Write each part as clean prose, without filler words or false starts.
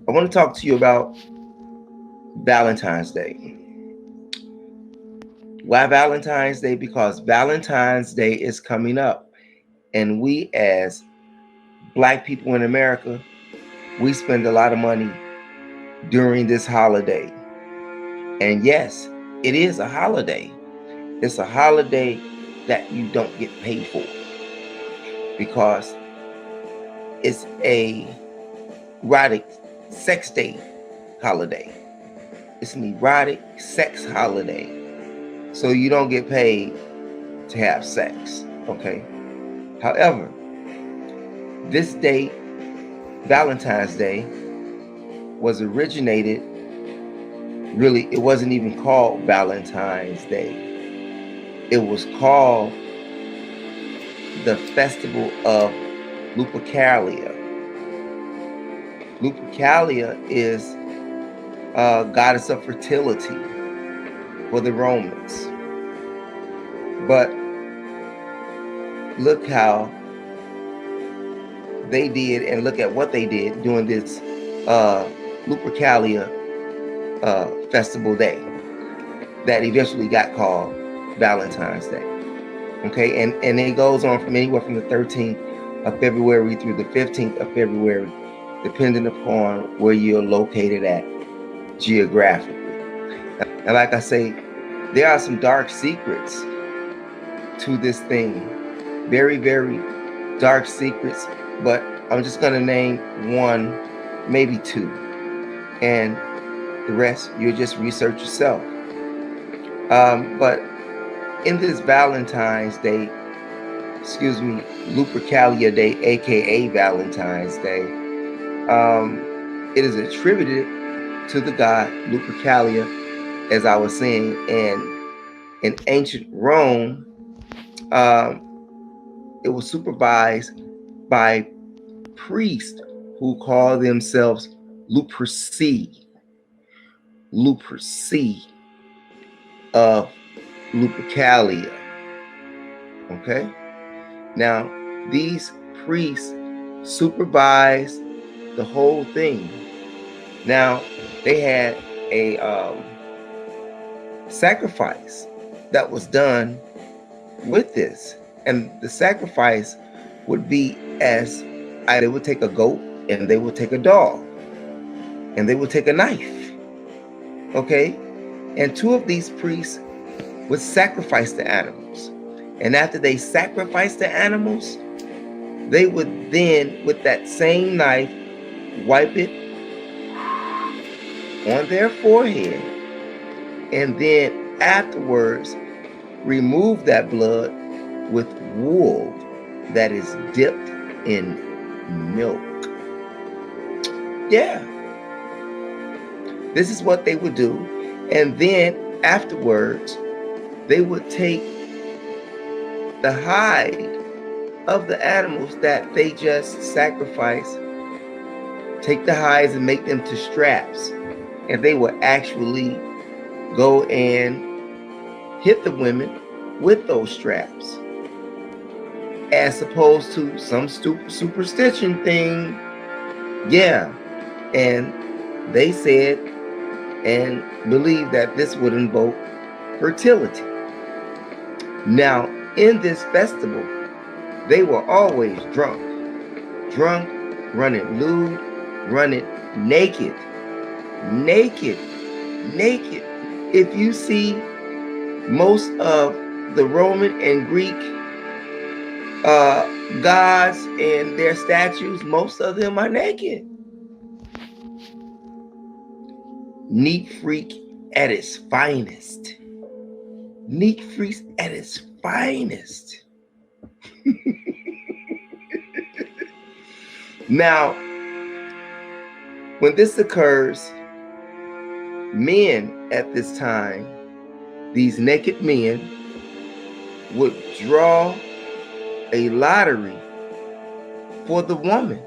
I want to talk to you about Valentine's Day. Why Valentine's Day? Because Valentine's Day is coming up, and we as Black people in America, we spend a lot of money during this holiday. And yes, it is a holiday. It's a holiday that you don't get paid for because it's a erotic sex day holiday. It's an erotic sex holiday. So you don't get paid to have sex, okay? However, this date, Valentine's Day, was originated, really, it wasn't even called Valentine's Day. It was called the Festival of Lupercalia. Lupercalia is a goddess of fertility for the Romans. But look how they did, and look at what they did during this Lupercalia festival day that eventually got called Valentine's Day. Okay, and it goes on from anywhere from the 13th of February through the 15th of February, depending upon where you're located at geographically. And like I say, there are some dark secrets to this thing. Very, very dark secrets, but I'm just going to name one, maybe two. And the rest, you'll just research yourself. But in this Valentine's Day, Lupercalia Day, aka Valentine's Day, it is attributed to the god Lupercalia, as I was saying, and in ancient Rome, it was supervised by priests who call themselves Luperci of Lupercalia. Okay? Now, these priests supervised the whole thing. Now, they had a sacrifice that was done with this. And the sacrifice would be as they would take a goat, and they would take a dog, and they would take a knife. Okay? And two of these priests would sacrifice the animals. And after they sacrificed the animals, they would then, with that same knife, wipe it on their forehead, and then afterwards remove that blood with wool that is dipped in milk. Yeah. This is what they would do. And then afterwards, they would take the hide of the animals that they just sacrificed, take the hides and make them to straps. And they would actually go and hit the women with those straps, as opposed to some stupid superstition thing. Yeah. And they said and believed that this would invoke fertility. Now, in this festival, they were always drunk, running lewd, running naked. If you see most of the Roman and Greek gods and their statues, most of them are naked. Neat freak at its finest. Neat freak at its finest. Now, when this occurs, men at this time, these naked men, would draw a lottery for the woman.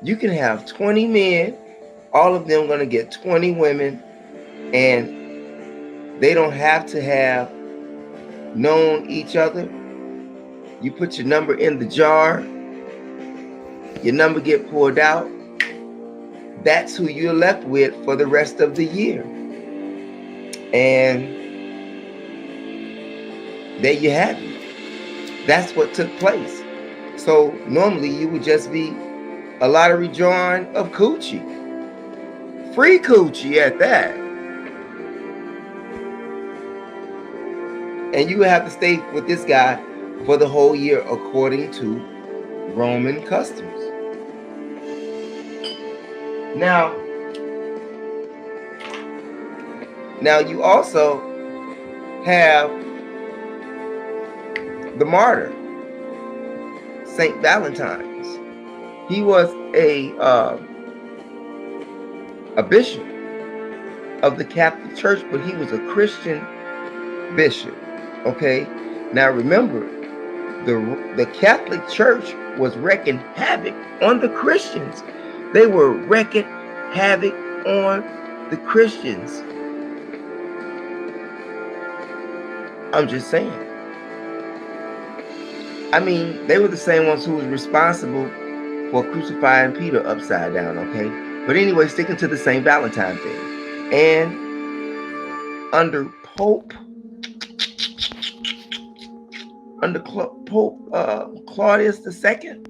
You can have 20 men, all of them going to get 20 women, and they don't have to have known each other. You put your number in the jar, your number get pulled out, that's who you're left with for the rest of the year. And there you have it. That's what took place. So normally you would just be a lottery drawing of coochie. Free coochie at that. And you would have to stay with this guy for the whole year according to Roman customs. Now you also have the martyr, Saint Valentines. He was a bishop of the Catholic Church, but he was a Christian bishop. Okay, now remember, the Catholic Church was wreaking havoc on the Christians. They were wreaking havoc on the Christians. I'm just saying. I mean, they were the same ones who was responsible for crucifying Peter upside down, okay? But anyway, sticking to the St. Valentine thing. And under Pope Claudius II,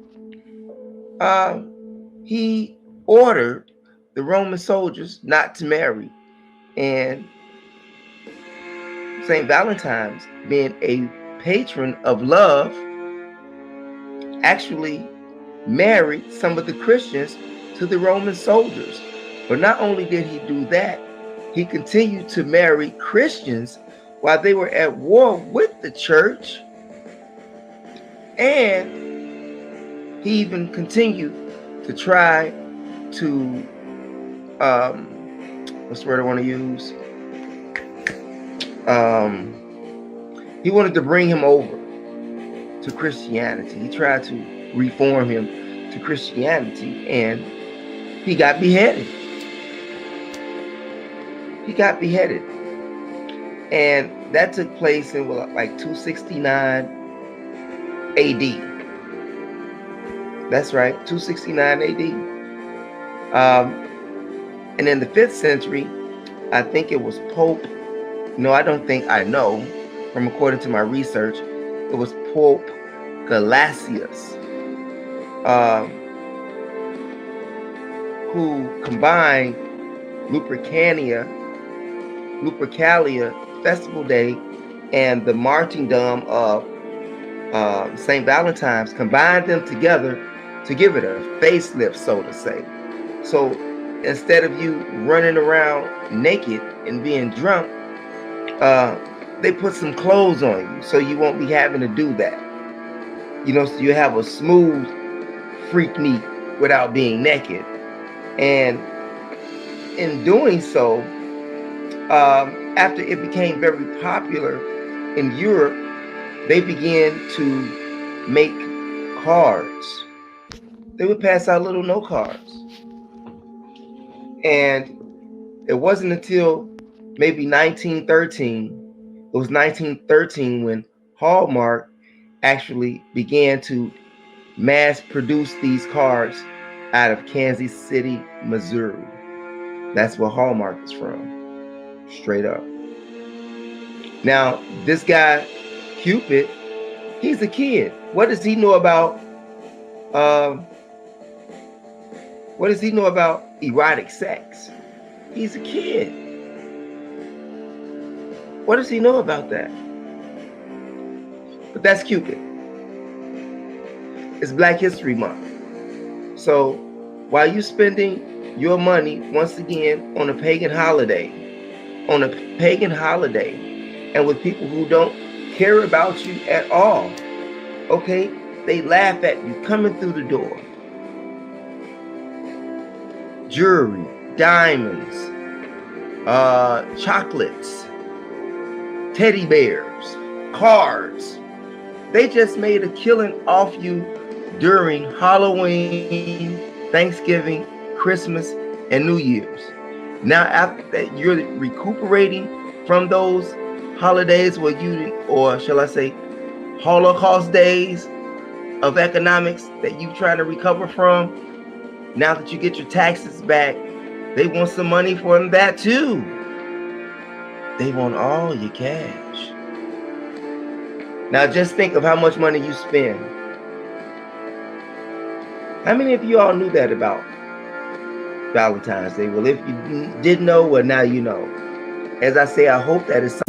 he ordered the Roman soldiers not to marry. And St. Valentine's, being a patron of love, actually married some of the Christians to the Roman soldiers. But not only did he do that, he continued to marry Christians while they were at war with the church. And he even continued to try to, what's the word I want to use? He wanted to bring him over to Christianity. He tried to reform him to Christianity, and he got beheaded. And that took place in like 269 AD. That's right, 269 AD. And in the 5th century, I think it was Pope, no, I don't think, I know, from according to my research, it was Pope Gelasius, who combined Lupercalia Festival Day and the martyrdom of St. Valentine's, combined them together to give it a facelift, so to say. So instead of you running around naked and being drunk, they put some clothes on you so you won't be having to do that. You know, so you have a smooth freak-meet without being naked. And in doing so, after it became very popular in Europe, they began to make cards. They would pass out little note cards. And it wasn't until maybe 1913, it was 1913 when Hallmark actually began to mass produce these cards out of Kansas City, Missouri. That's where Hallmark is from, straight up. Now, this guy, Cupid, he's a kid. What does he know about erotic sex? He's a kid. What does he know about that? But that's Cupid. It's Black History Month. So while you're spending your money once again on a pagan holiday, and with people who don't care about you at all, okay, they laugh at you coming through the door. Jewelry, diamonds, chocolates, teddy bears, cards. They just made a killing off you during Halloween, Thanksgiving, Christmas, and New Year's. Now, after that, you're recuperating from those holidays or shall I say, Holocaust days of economics that you try to recover from. Now that you get your taxes back, they want some money from that too. They want all your cash. Now just think of how much money you spend. How many of you all knew that about Valentine's Day? Well, if you didn't know, well, now you know. As I say, I hope that it's